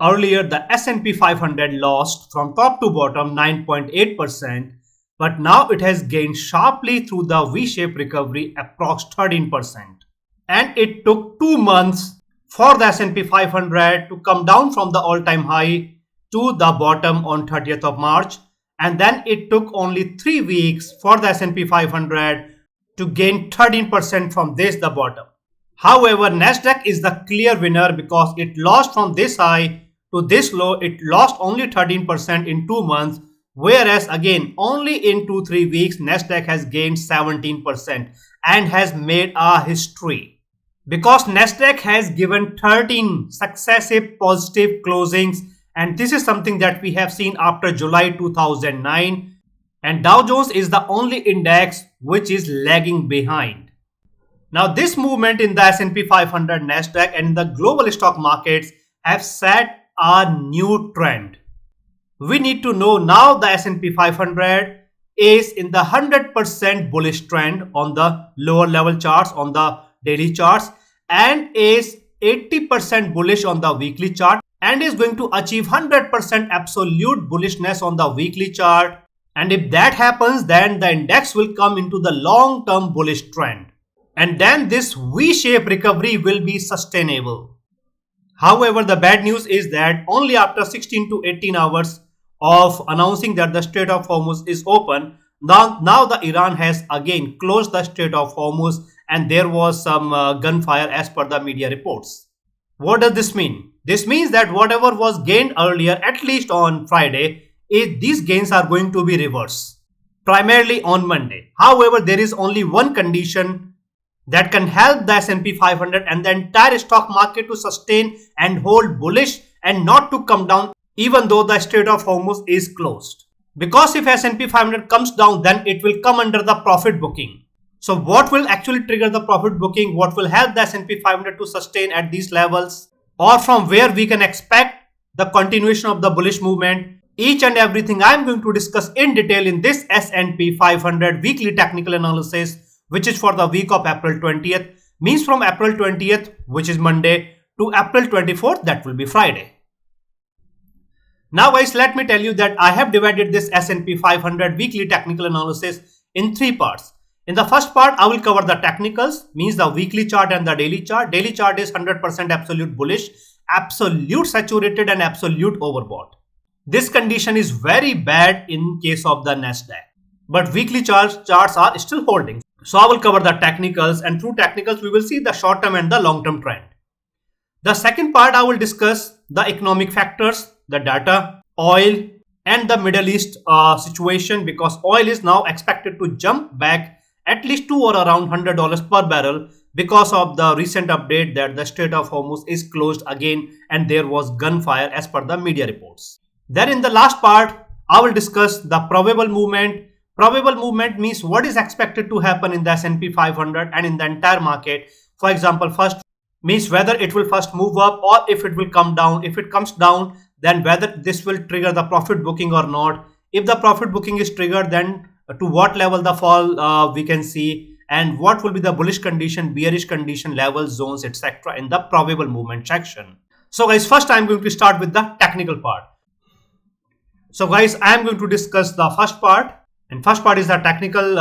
Earlier, the S&P 500 lost from top to bottom 9.8%, but now it has gained sharply through the V-shaped recovery, approx 13%. And it took 2 months for the S&P 500 to come down from the all-time high to the bottom on 30th of March. And then it took only 3 weeks for the S&P 500 to gain 13% from this, the bottom. However, Nasdaq is the clear winner because it lost from this high to this low. It lost only 13% in 2 months. Whereas again, only in 2-3 weeks, Nasdaq has gained 17% and has made a history. Because Nasdaq has given 13 successive positive closings, and this is something that we have seen after July 2009. And Dow Jones is the only index which is lagging behind. Now, this movement in the S&P 500, Nasdaq and the global stock markets have set a new trend. We need to know now the S&P 500 is in the 100% bullish trend on the lower level charts, on the daily charts, and is 80% bullish on the weekly chart, and is going to achieve 100% absolute bullishness on the weekly chart. And if that happens, then the index will come into the long-term bullish trend. And then this V-shaped recovery will be sustainable. However, the bad news is that only after 16 to 18 hours of announcing that the Strait of Hormuz is open, now the Iran has again closed the Strait of Hormuz, and there was some gunfire as per the media reports. What does this mean? This means that whatever was gained earlier, at least on Friday, these gains are going to be reversed, primarily on Monday. However, there is only one condition that can help the S&P 500 and the entire stock market to sustain and hold bullish and not to come down even though the Strait of Hormuz is closed. Because if S&P 500 comes down, then it will come under the profit booking. So what will actually trigger the profit booking? What will help the S&P 500 to sustain at these levels? Or from where we can expect the continuation of the bullish movement? Each and everything I am going to discuss in detail in this S&P 500 weekly technical analysis, which is for the week of April 20th, means from April 20th, which is Monday, to April 24th, that will be Friday. Now guys, let me tell you that I have divided this S&P 500 weekly technical analysis in 3 parts. In the first part, I will cover the technicals, means the weekly chart and the daily chart. Daily chart is 100% absolute bullish, absolute saturated and absolute overbought. This condition is very bad in case of the Nasdaq, but weekly charts are still holding. So I will cover the technicals, and through technicals we will see the short term and the long term trend. The second part, I will discuss the economic factors, the data, oil and the Middle East situation, because oil is now expected to jump back at least to or around $100 per barrel because of the recent update that the Strait of Hormuz is closed again and there was gunfire as per the media reports. Then in the last part, I will discuss the probable movement. Probable movement means what is expected to happen in the S&P 500 and in the entire market. For example, first means whether it will first move up or if it will come down. If it comes down, then whether this will trigger the profit booking or not. If the profit booking is triggered, then to what level the fall we can see, and what will be the bullish condition, bearish condition, levels, zones, etc. in the probable movement section. So guys, first I am going to start with the technical part. So guys, I am going to discuss the first part, and first part is the technical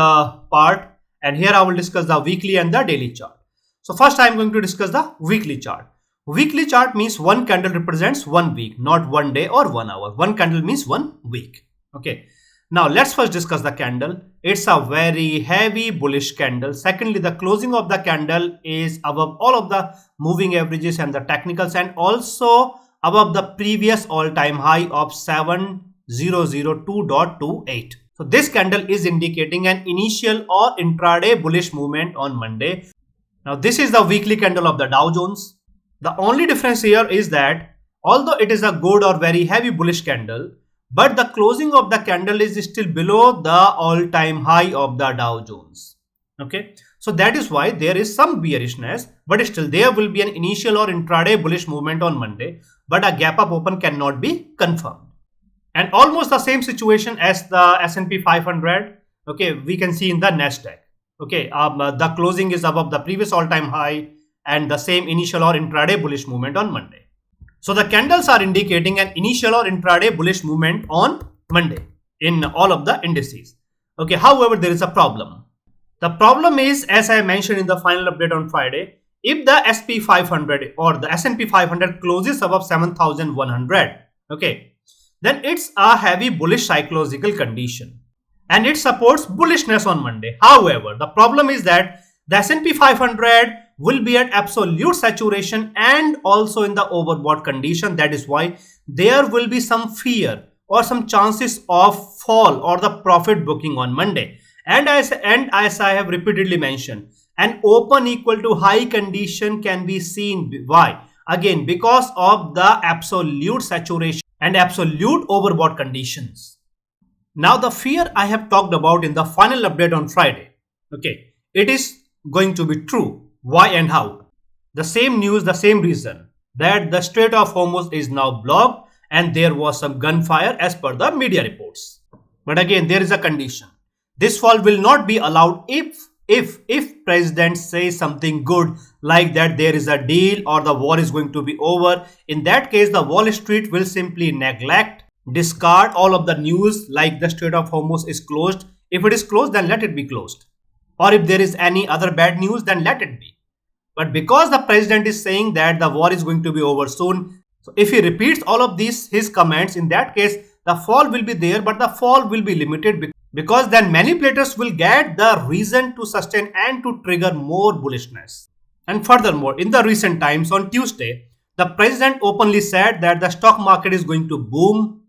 part, and here I will discuss the weekly and the daily chart. So first I am going to discuss the weekly chart. Weekly chart means one candle represents 1 week, not 1 day or 1 hour. One candle means 1 week. Okay. Now let's first discuss the candle. It's a very heavy bullish candle. Secondly, the closing of the candle is above all of the moving averages and the technicals, and also above the previous all-time high of 7002.28. So this candle is indicating an initial or intraday bullish movement on Monday. Now this is the weekly candle of the Dow Jones. The only difference here is that although it is a good or very heavy bullish candle, but the closing of the candle is still below the all-time high of the Dow Jones. Okay, so that is why there is some bearishness, but still there will be an initial or intraday bullish movement on Monday, but a gap up open cannot be confirmed. And almost the same situation as the S&P 500, okay, we can see in the Nasdaq. Okay, the closing is above the previous all-time high and the same initial or intraday bullish movement on Monday. So the candles are indicating an initial or intraday bullish movement on Monday in all of the indices. Okay, however, there is a problem. The problem is, as I mentioned in the final update on Friday, if the SP 500 or the S&P 500 closes above 7,100, okay, then it's a heavy bullish psychological condition and it supports bullishness on Monday. However, the problem is that the S&P 500 will be at absolute saturation and also in the overbought condition. That is why there will be some fear or some chances of fall or the profit booking on Monday. And as I have repeatedly mentioned, an open equal to high condition can be seen. Why? Again, because of the absolute saturation and absolute overbought conditions. Now, the fear I have talked about in the final update on Friday, okay, it is going to be true. Why and how? The same news, the same reason, that the Strait of Hormuz is now blocked and there was some gunfire as per the media reports. But again, there is a condition. This fall will not be allowed if president says something good like that there is a deal or the war is going to be over. In that case, the Wall Street will simply neglect, discard all of the news like the Strait of Hormuz is closed. If it is closed, then let it be closed. Or if there is any other bad news, then let it be. But because the president is saying that the war is going to be over soon, so if he repeats all of his comments, in that case, the fall will be there, but the fall will be limited because then manipulators will get the reason to sustain and to trigger more bullishness. And furthermore, in the recent times on Tuesday, the president openly said that the stock market is going to boom.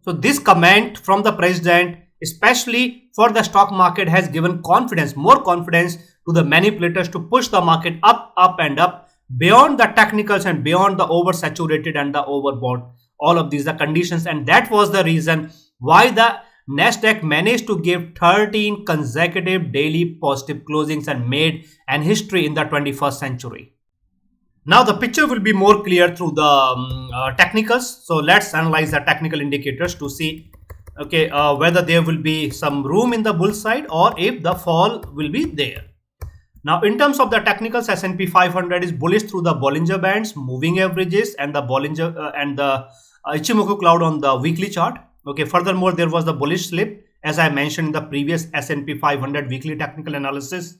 So this comment from the president, especially for the stock market, has given confidence, more confidence to the manipulators to push the market up, up and up beyond the technicals and beyond the oversaturated and the overbought. All of these are conditions, and that was the reason why the Nasdaq managed to give 13 consecutive daily positive closings and made an history in the 21st century. Now the picture will be more clear through the technicals. So let's analyze the technical indicators to see whether there will be some room in the bull side or if the fall will be there. Now, in terms of the technicals, S&P 500 is bullish through the Bollinger Bands, moving averages, and the Bollinger and the Ichimoku cloud on the weekly chart. Okay. Furthermore, there was the bullish slip, as I mentioned in the previous S&P 500 weekly technical analysis.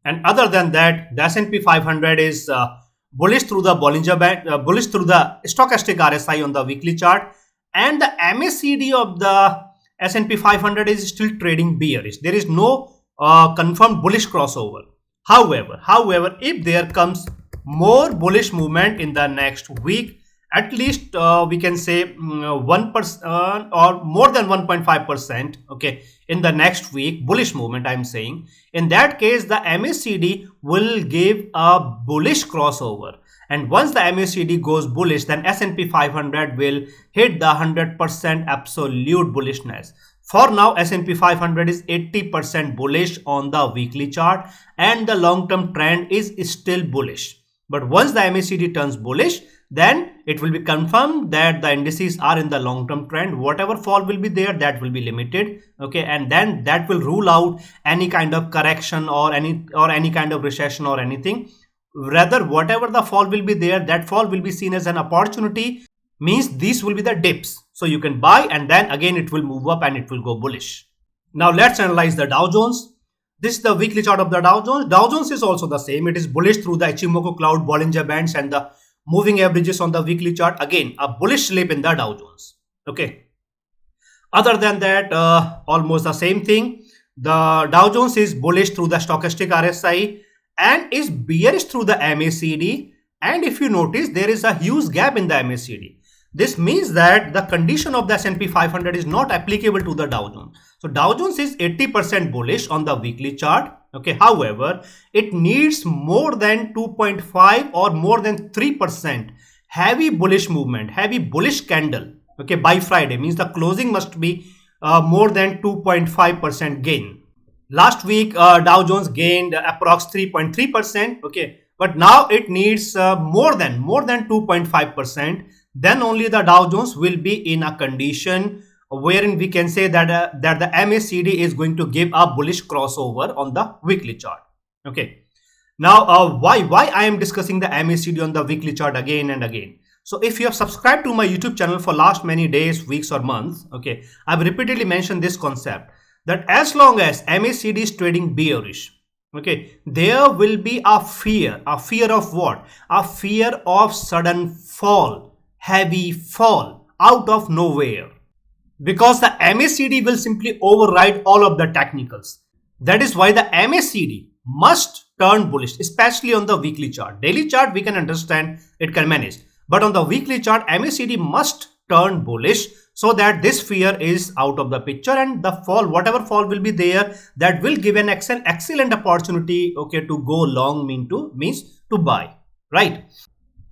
And other than that, the S&P 500 is bullish through the Bollinger Band, bullish through the stochastic RSI on the weekly chart, and the MACD of the S&P 500 is still trading bearish. There is no confirmed bullish crossover. However, if there comes more bullish movement in the next week, at least we can say 1% or more than 1.5%, okay, in the next week, bullish movement I'm saying, in that case the MACD will give a bullish crossover. And once the MACD goes bullish, then S&P 500 will hit the 100% absolute bullishness. For now, S&P 500 is 80% bullish on the weekly chart and the long-term trend is still bullish. But once the MACD turns bullish, then it will be confirmed that the indices are in the long-term trend. Whatever fall will be there, that will be limited. Okay, and then that will rule out any kind of correction or any kind of recession or anything. Rather, whatever the fall will be there, that fall will be seen as an opportunity. Means these will be the dips. So you can buy and then again it will move up and it will go bullish. Now let's analyze the Dow Jones. This is the weekly chart of the Dow Jones. Dow Jones is also the same. It is bullish through the Ichimoku cloud, Bollinger Bands and the moving averages on the weekly chart. Again, a bullish slip in the Dow Jones. Okay. Other than that, almost the same thing. The Dow Jones is bullish through the stochastic RSI and is bearish through the MACD. And if you notice, there is a huge gap in the MACD. This means that the condition of the S&P 500 is not applicable to the Dow Jones. So Dow Jones is 80% bullish on the weekly chart. Okay. However, it needs more than 2.5 or more than 3% heavy bullish movement, heavy bullish candle. Okay. By Friday means the closing must be more than 2.5% gain. Last week, Dow Jones gained approx 3.3%. Okay. But now it needs more than 2.5%. Then only the Dow Jones will be in a condition wherein we can say that the MACD is going to give a bullish crossover on the weekly chart. Okay. Now, why I am discussing the MACD on the weekly chart again and again? So if you have subscribed to my YouTube channel for last many days, weeks or months, okay, I've repeatedly mentioned this concept that as long as MACD is trading bearish, okay, there will be a fear of what? A fear of sudden fall, heavy fall out of nowhere, because the MACD will simply override all of the technicals. That is why the MACD must turn bullish, especially on the weekly chart. Daily chart we can understand, it can manage, but on the weekly chart MACD must turn bullish so that this fear is out of the picture, and the fall, whatever fall will be there, that will give an excellent opportunity, okay, to go long, means to buy, right?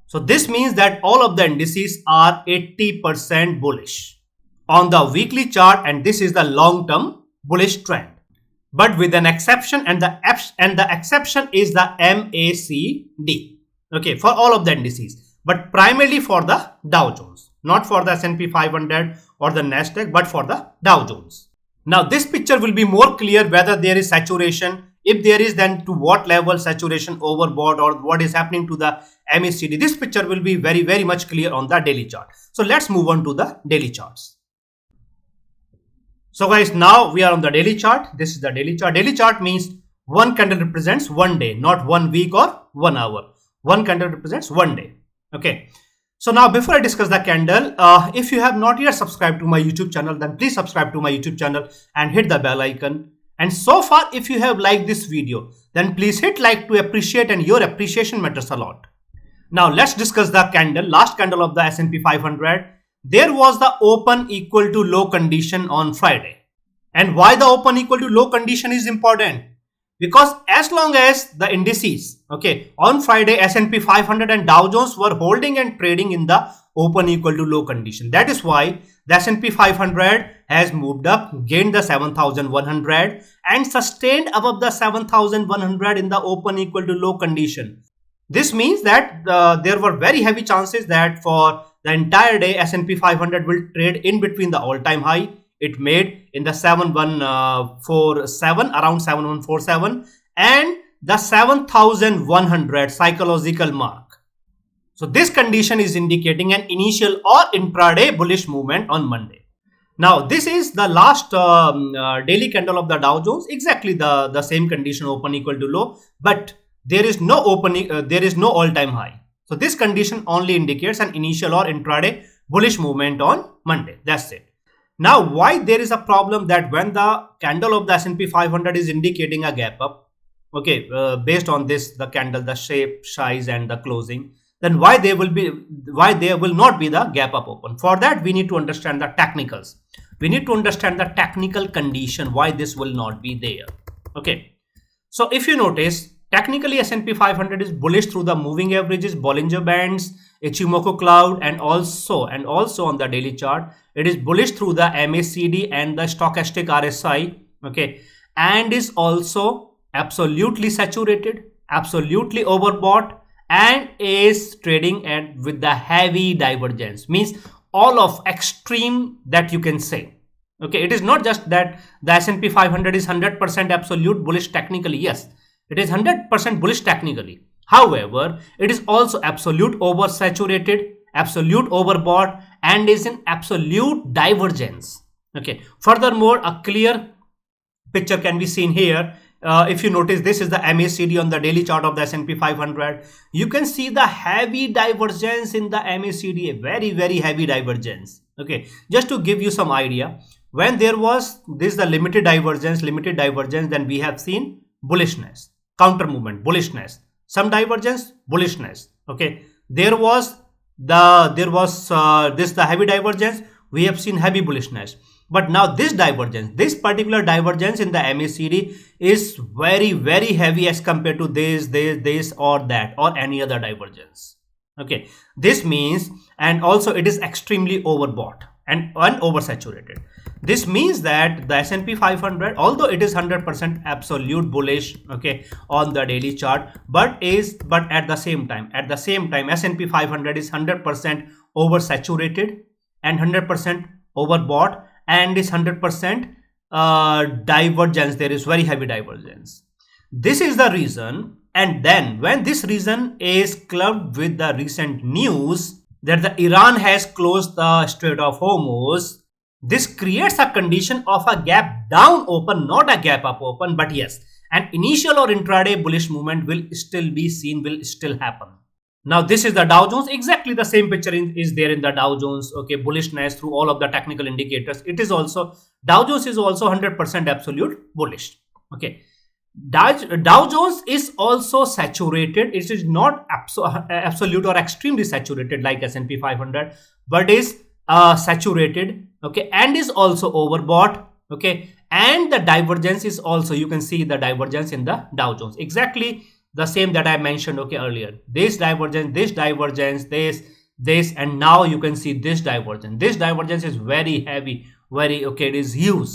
So this means that all of the indices are 80% bullish on the weekly chart, and this is the long-term bullish trend, but with an exception, and the exception is the MACD, okay, for all of the indices, but primarily for the Dow Jones, not for the S&P 500 or the Nasdaq, but for the Dow Jones. Now this picture will be more clear whether there is saturation. If there is, then to what level saturation, overbought, or what is happening to the MACD. This picture will be very much clear on the daily chart. So let's move on to the daily charts. So guys, now we are on the daily chart. This is the daily chart. Daily chart means one candle represents one day, not 1 week or 1 hour. One candle represents one day. Okay. So now before I discuss the candle, if you have not yet subscribed to my YouTube channel, then please subscribe to my YouTube channel and hit the bell icon. And so far, if you have liked this video, then please hit like to appreciate, and your appreciation matters a lot. Now let's discuss the candle. Last candle of the S&P 500. There was the open equal to low condition on Friday. And why the open equal to low condition is important? Because as long as the indices, okay, on Friday S&P 500 and Dow Jones were holding and trading in the open equal to low condition. That is why the S&P 500 has moved up, gained the 7,100 and sustained above the 7,100 in the open equal to low condition. This means that there were very heavy chances that for the entire day S&P 500 will trade in between the all-time high it made in the 7147, around 7147, and the 7100 psychological mark. So this condition is indicating an initial or intraday bullish movement on Monday. Now this is the last daily candle of the Dow Jones, exactly the same condition, open equal to low, but there is no all-time high. So this condition only indicates an initial or intraday bullish movement on Monday. That's it. Now, why there is a problem that when the candle of the S&P 500 is indicating a gap up, okay, based on this, the candle, the shape, size, and the closing, then why there will not be the gap up open? For that, we need to understand the technicals. We need to understand the technical condition why this will not be there. Okay, so if you notice, technically S&P 500 is bullish through the moving averages, Bollinger Bands, Ichimoku cloud, and also on the daily chart it is bullish through the MACD and the stochastic RSI, okay, and is also absolutely saturated, absolutely overbought, and is trading with the heavy divergence, means all of extreme that you can say. Okay, it is not just that the S&P 500 is 100% absolute bullish technically. Yes, it is 100% bullish technically. However, it is also absolute oversaturated, absolute overbought, and is in absolute divergence. Okay. Furthermore, a clear picture can be seen here. If you notice, this is the MACD on the daily chart of the S&P 500. You can see the heavy divergence in the MACD, a very heavy divergence. Okay. Just to give you some idea, when there was this the limited divergence, then we have seen bullishness, counter movement, bullishness. Some divergence, bullishness. Okay, there was the heavy divergence. We have seen heavy bullishness, but now this divergence, this particular divergence in the MACD is very heavy as compared to this or that or any other divergence. Okay, this means, and also it is extremely overbought and oversaturated. This means that the S&P 500, although it is 100% absolute bullish, okay, on the daily chart, but at the same time S&P 500 is 100% oversaturated and 100% overbought, and is 100% divergence. There is very heavy divergence. This is the reason. And then when this reason is clubbed with the recent news, that the Iran has closed the Strait of Hormuz, this creates a condition of a gap down open, not a gap up open, but yes, an initial or intraday bullish movement will still be seen, will still happen. Now this is the Dow Jones. Exactly the same picture is there in the Dow Jones. Okay, bullishness through all of the technical indicators. It is also, Dow Jones is also 100% absolute bullish. Okay, Dow Jones is also saturated. It is not absolute or extremely saturated like S&P 500, but is saturated. Okay, and is also overbought. Okay, and the divergence is also, you can see the divergence in the Dow Jones. Exactly the same that I mentioned, okay, earlier. This divergence, this, and now you can see this divergence. This divergence is very heavy, very, okay, it is huge,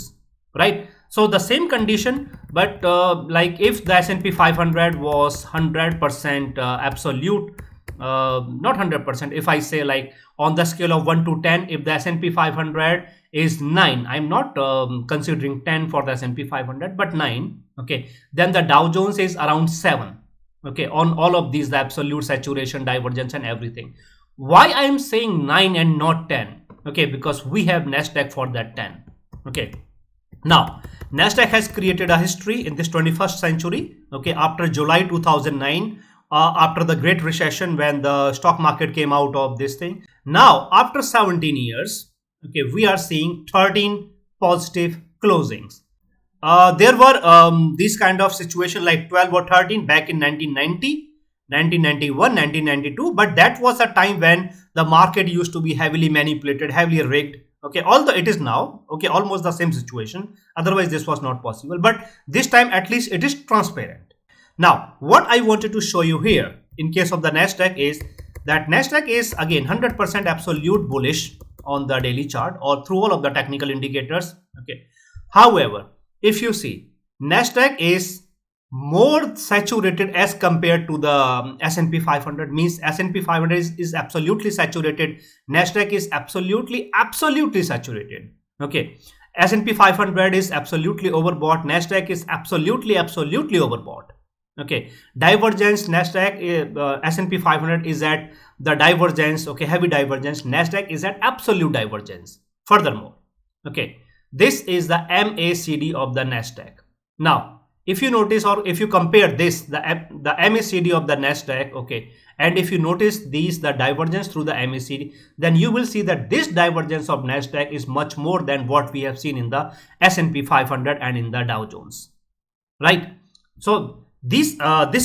right? So the same condition, but like if the S&P 500 was 100% absolute, not 100%, if I say like on the scale of 1 to 10, if the S&P 500 is 9, I'm not considering 10 for the S&P 500, but 9, okay, then the Dow Jones is around 7. Okay, on all of these, the absolute saturation, divergence, and everything. Why I am saying 9 and not 10? Okay, because we have Nasdaq for that 10. Okay, now Nasdaq has created a history in this 21st century. Okay, after July 2009, after the Great Recession, when the stock market came out of this thing. Now, after 17 years, okay, we are seeing 13 positive closings. There were these kind of situation like 12 or 13 back in 1990, 1991, 1992, but that was a time when the market used to be heavily manipulated, heavily rigged. Okay, although it is now, okay, almost the same situation. Otherwise, this was not possible. But this time, at least, it is transparent. Now, what I wanted to show you here in case of the Nasdaq is that Nasdaq is again 100% absolute bullish on the daily chart or through all of the technical indicators. Okay, however, if you see, Nasdaq is more saturated as compared to the S&P 500, means S&P 500 is absolutely saturated. Nasdaq is absolutely saturated. Okay, S&P 500 is absolutely overbought. Nasdaq is absolutely overbought. Okay, divergence, Nasdaq, S&P 500 is at the divergence, okay, heavy divergence. Nasdaq is at absolute divergence. Furthermore, okay, this is the MACD of the Nasdaq. Now, if you notice or if you compare this, the MACD of the Nasdaq, okay, and if you notice these, the divergence through the MACD, then you will see that this divergence of Nasdaq is much more than what we have seen in the S&P 500 and in the Dow Jones, right? So this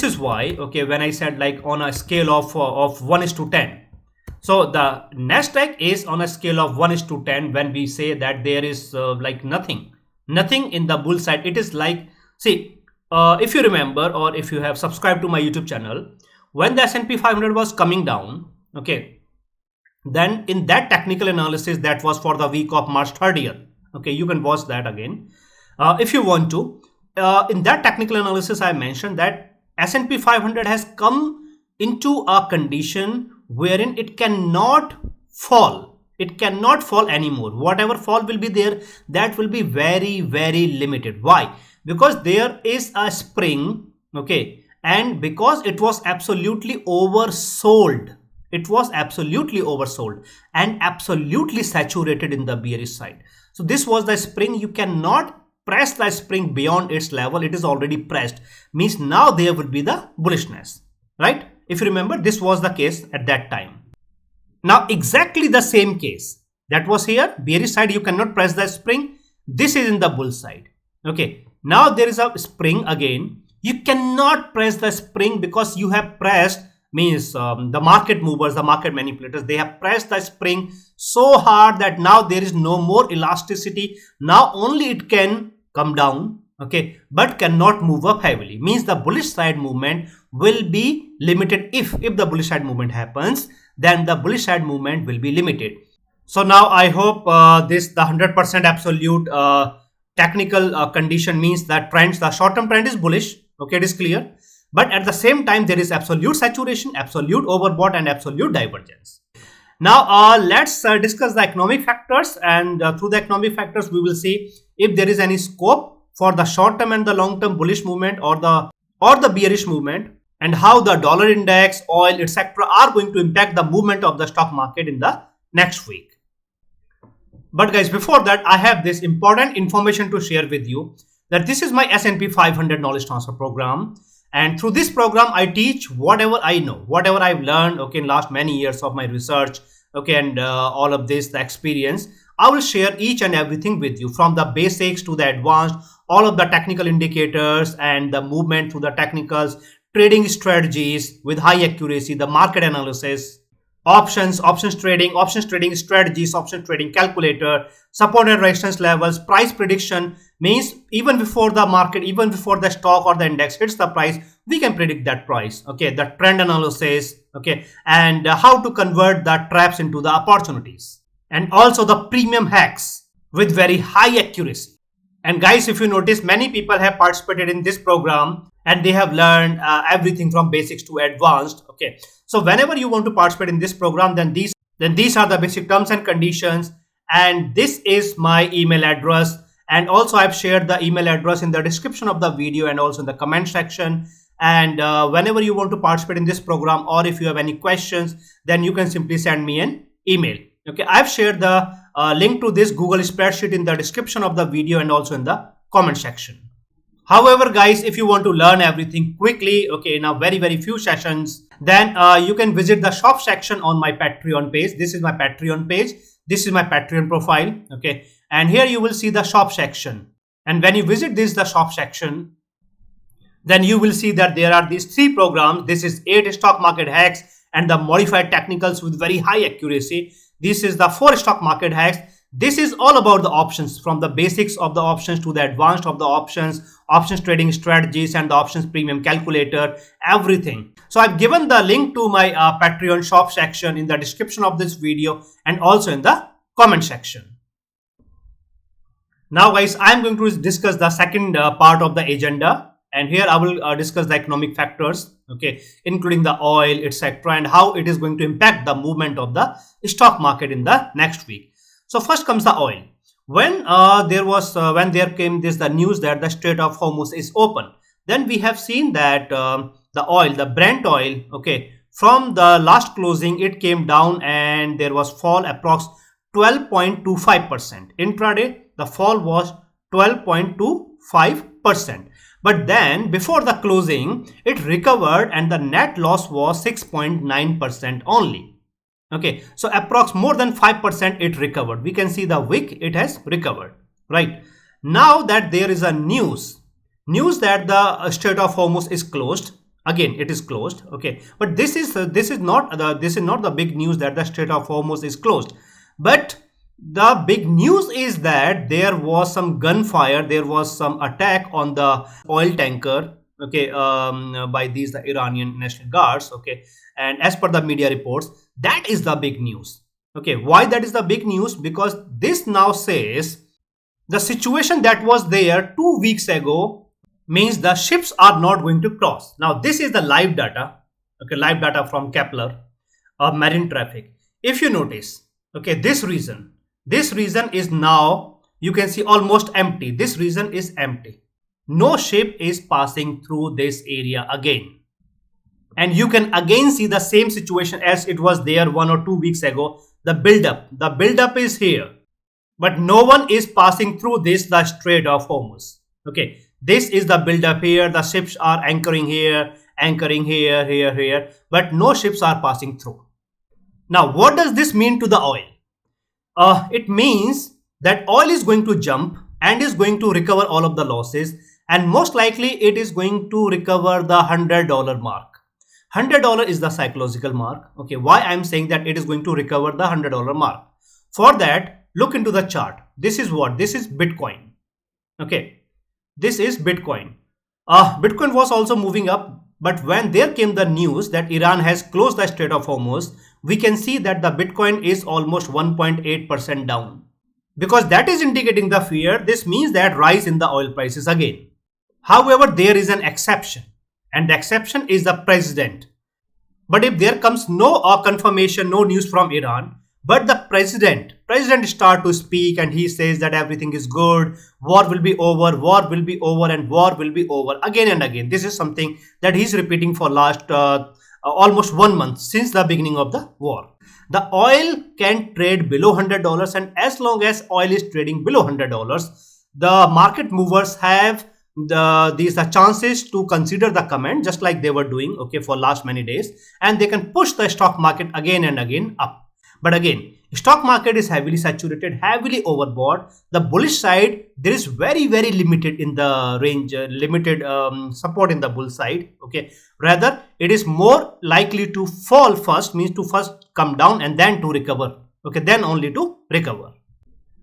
is why, okay, when I said like on a scale of 1:10, so the Nasdaq is on a scale of 1:10 when we say that there is like nothing in the bull side. It is like, see, if you remember or if you have subscribed to my YouTube channel, when the S&P 500 was coming down, okay, then in that technical analysis that was for the week of March 30th, okay, you can watch that again if you want to. In that technical analysis, I mentioned that S&P 500 has come into a condition wherein it cannot fall. It cannot fall anymore. Whatever fall will be there, that will be very, very limited. Why? Because there is a spring, okay, and because it was absolutely oversold. It was absolutely oversold and absolutely saturated in the bearish side. So this was the spring. You cannot press the spring beyond its level. It is already pressed, means now there would be the bullishness, right? If you remember, this was the case at that time. Now exactly the same case that was here, bearish side, you cannot press the spring. This is in the bull side. Okay, now there is a spring again. You cannot press the spring because you have pressed, means the market movers, the market manipulators, they have pressed the spring so hard that now there is no more elasticity. Now only it can come down, okay, but cannot move up heavily, means the bullish side movement will be limited. If the bullish side movement happens, then the bullish side movement will be limited. So now I hope the 100% absolute technical condition means that trends, the short term trend is bullish, okay, it is clear, but at the same time there is absolute saturation, absolute overbought, and absolute divergence. Now let's discuss the economic factors, and through the economic factors we will see if there is any scope for the short term and the long term bullish movement or the bearish movement. and how the dollar index, oil, etc. are going to impact the movement of the stock market in the next week. But guys, before that, I have this important information to share with you, that this is my S&P 500 knowledge transfer program. And through this program, I teach whatever I know, whatever I've learned, okay, in last many years of my research, okay, and all of this, the experience. I will share each and everything with you, from the basics to the advanced, all of the technical indicators and the movement through the technicals, trading strategies with high accuracy, the market analysis, options trading strategies, options trading calculator, support and resistance levels, price prediction. Means even before the market, even before the stock or the index hits the price, we can predict that price. Okay, the trend analysis, okay, and how to convert the traps into the opportunities, and also the premium hacks with very high accuracy. And guys, if you notice, many people have participated in this program and they have learned everything from basics to advanced. Okay, so whenever you want to participate in this program, then these are the basic terms and conditions, and this is my email address. And also I've shared the email address in the description of the video and also in the comment section. And whenever you want to participate in this program, or if you have any questions, then you can simply send me an email. Okay, I've shared the link to this Google spreadsheet in the description of the video and also in the comment section. However, guys, if you want to learn everything quickly, okay, in a very few sessions, then you can visit the shop section on my Patreon page. This is my Patreon page. This is my Patreon profile. Okay, and here you will see the shop section. And when you visit the shop section, then you will see that there are these 3 programs. This is 8 stock market hacks and the modified technicals with very high accuracy. This is the 4 stock market hacks. This is all about the options, from the basics of the options to the advanced of the options, options trading strategies and the options premium calculator, everything. So I've given the link to my Patreon shop section in the description of this video and also in the comment section. Now guys, I'm going to discuss the second part of the agenda, and here I will discuss the economic factors, okay, including the oil, etc., and how it is going to impact the movement of the stock market in the next week. So first comes the oil. When there came the news that the Strait of Hormuz is open, then we have seen that the Brent oil, okay, from the last closing it came down and there was fall approx 12.25%. Intraday the fall was 12.25%. But then before the closing it recovered and the net loss was 6.9% only. Okay, so approx more than 5% it recovered. We can see the wick, it has recovered, right? Now that there is a news that the Strait of Hormuz is closed, again it is closed, okay, but this is not the big news that the Strait of Hormuz is closed. But the big news is that there was some gunfire, there was some attack on the oil tanker, okay, by the Iranian National Guards, okay, and as per the media reports, that is the big news. Okay, why that is the big news? Because this now says the situation that was there 2 weeks ago means the ships are not going to cross. Now this is the live data, okay, live data from Kepler of marine traffic. If you notice, okay, this region is now, you can see, almost empty. This region is empty. No ship is passing through this area again. And you can again see the same situation as it was there 1 or 2 weeks ago. The buildup is here, but no one is passing through the Strait of Hormuz. Okay, this is the buildup here. The ships are anchoring here, here, but no ships are passing through. Now, what does this mean to the oil? It means that oil is going to jump and is going to recover all of the losses, and most likely it is going to recover the $100 mark. $100 is the psychological mark. Okay, why I'm saying that it is going to recover the $100 mark? For that, look into the chart. This is what? This is Bitcoin. Okay, this is Bitcoin. Bitcoin was also moving up, but when there came the news that Iran has closed the Strait of Hormuz, we can see that the Bitcoin is almost 1.8% down. Because that is indicating the fear. This means that rise in the oil prices again. However, there is an exception, and the exception is the president. But if there comes no confirmation, no news from Iran, but the president president start to speak and he says that everything is good, war will be over, and war will be over again and again. This is something that he's repeating for last almost 1 month since the beginning of the war. The oil can trade below $100, and as long as oil is trading below $100, the market movers have these chances to consider the comment just like they were doing, okay, for last many days, and they can push the stock market again and again up. But again, stock market is heavily saturated, heavily overbought. The bullish side, there is very limited in the range, limited support in the bull side, okay. Rather, it is more likely to fall first, means to first come down and then to recover, okay, then only to recover.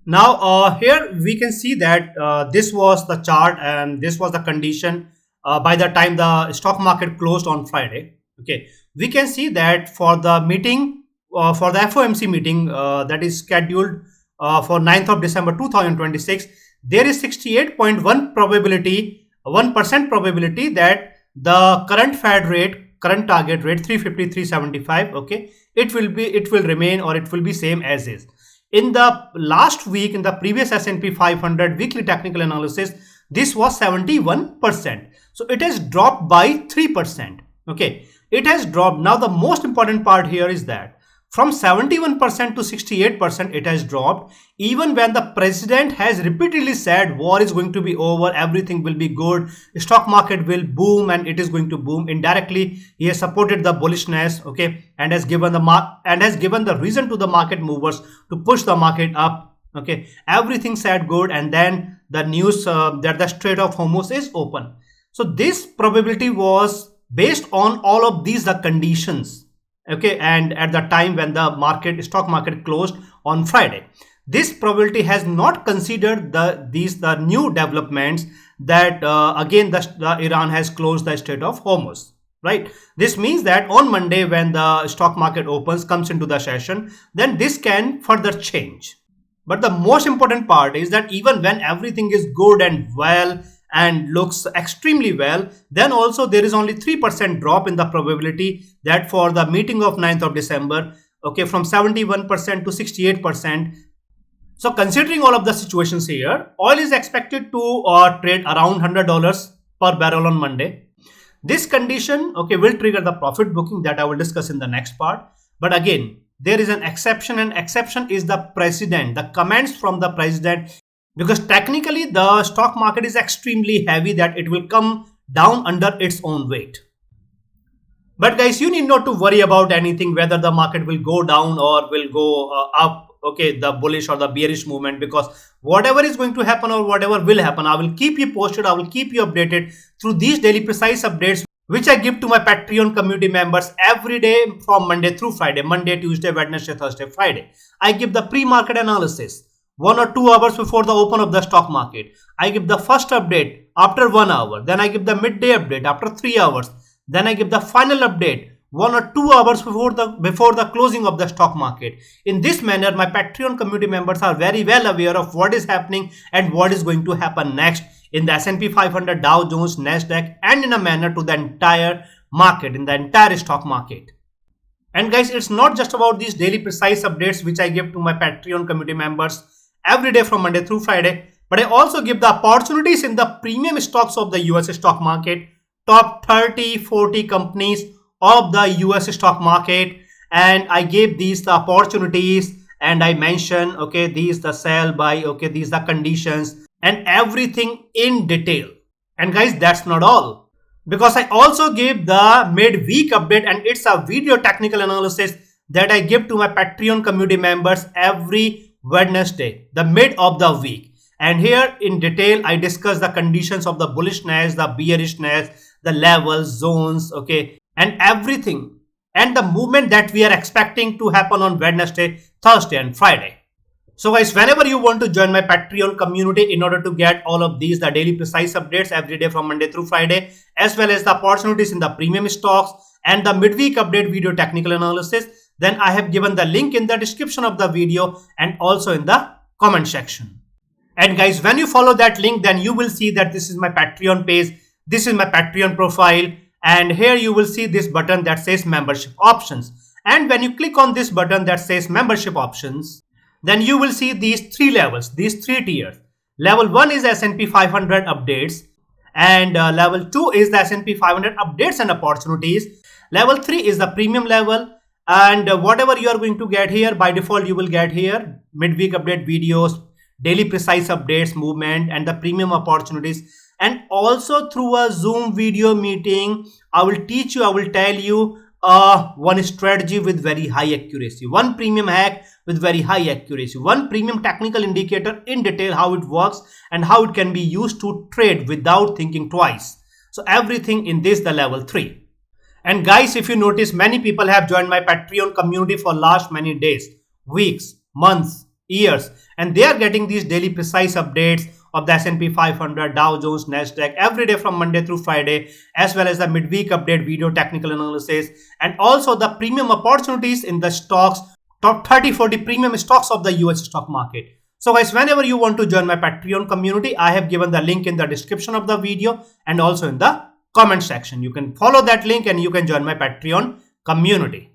Now here we can see that this was the chart and this was the condition by the time the stock market closed on Friday, okay. We can see that for the meeting, for the FOMC meeting that is scheduled for 9th of December 2026, there is 68.1 probability, 1% probability that the current Fed rate, current target rate 350-375, okay, it will remain, or it will be same as is. In the last week, in the previous S&P 500 weekly technical analysis, this was 71%. So it has dropped by 3%. Okay, it has dropped. Now the most important part here is that from 71% to 68% it has dropped, even when the president has repeatedly said war is going to be over, everything will be good, stock market will boom, and it is going to boom. Indirectly he has supported the bullishness, okay, and has given the reason to the market movers to push the market up, okay. Everything said good, and then the news that the Strait of Hormuz is open. So this probability was based on all of these the conditions, okay, and at the time when the stock market closed on Friday. This probability has not considered the new developments that again the Iran has closed the Strait of Hormuz, right? This means that on Monday when the stock market opens, comes into the session, then this can further change. But the most important part is that even when everything is good and well and looks extremely well, then also there is only 3% drop in the probability that for the meeting of 9th of December, okay, from 71% to 68%. So considering all of the situations here, oil is expected to trade around $100 per barrel on Monday. This condition, okay, will trigger the profit booking that I will discuss in the next part. But again, there is an exception, and exception is the president, the comments from the president, because technically the stock market is extremely heavy that it will come down under its own weight. But guys, you need not to worry about anything, whether the market will go down or will go up, okay, the bullish or the bearish movement, because whatever is going to happen or whatever will happen, I will keep you posted, I will keep you updated through these daily precise updates which I give to my Patreon community members every day from Monday through Friday, Monday, Tuesday, Wednesday, Thursday, Friday. I give the pre-market analysis 1 or 2 hours before the open of the stock market. I give the first update after 1 hour. Then I give the midday update after 3 hours. Then I give the final update 1 or 2 hours before the closing of the stock market. In this manner, my Patreon community members are very well aware of what is happening and what is going to happen next in the S&P 500, Dow Jones, Nasdaq, and in a manner to the entire market, in the entire stock market. And guys, it's not just about these daily precise updates which I give to my Patreon community members every day from Monday through Friday, but I also give the opportunities in the premium stocks of the US stock market, top 30-40 companies of the US stock market, and I gave these the opportunities, and I mention, okay, these the sell, buy, okay, these the conditions and everything in detail. And guys, that's not all, because I also give the mid-week update, and it's a video technical analysis that I give to my Patreon community members every Wednesday, the mid of the week. And here in detail, I discuss the conditions of the bullishness, the bearishness, the levels, zones, okay, and everything, and the movement that we are expecting to happen on Wednesday, Thursday, and Friday. So guys, whenever you want to join my Patreon community in order to get all of these, the daily precise updates every day from Monday through Friday, as well as the opportunities in the premium stocks and the midweek update video technical analysis, then I have given the link in the description of the video and also in the comment section. And guys, when you follow that link, then you will see that this is my Patreon page, this is my Patreon profile, and here you will see this button that says membership options. And when you click on this button that says membership options, then you will see these three levels, these three tiers. Level 1 is S&P 500 updates, and level 2 is the S&P 500 updates and opportunities. Level 3 is the premium level, and whatever you are going to get here, by default you will get here midweek update videos, daily precise updates, movement, and the premium opportunities. And also through a Zoom video meeting, I will teach you, I will tell you one strategy with very high accuracy, one premium hack with very high accuracy, one premium technical indicator in detail, how it works and how it can be used to trade without thinking twice. So everything in this, the level 3. And guys, if you notice, many people have joined my Patreon community for last many days, weeks, months, years, and they are getting these daily precise updates of the S&P 500, Dow Jones, Nasdaq every day from Monday through Friday, as well as the midweek update video technical analysis, and also the premium opportunities in the stocks, top 30-40 premium stocks of the US stock market. So guys, whenever you want to join my Patreon community, I have given the link in the description of the video and also in the comment section. You can follow that link and you can join my Patreon community.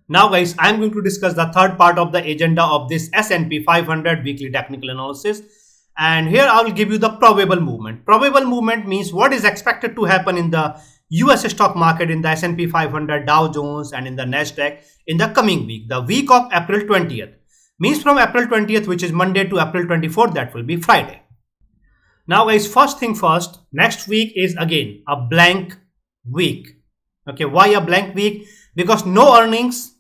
Now guys, I am going to discuss the third part of the agenda of this S&P 500 weekly technical analysis. And here I will give you the probable movement. Probable movement means what is expected to happen in the US stock market, in the S&P 500, Dow Jones, and in the Nasdaq in the coming week. The week of April 20th. Means from April 20th, which is Monday, to April 24th, that will be Friday. Now guys, first thing first, next week is again a blank week. Okay, why a blank week? Because no earnings,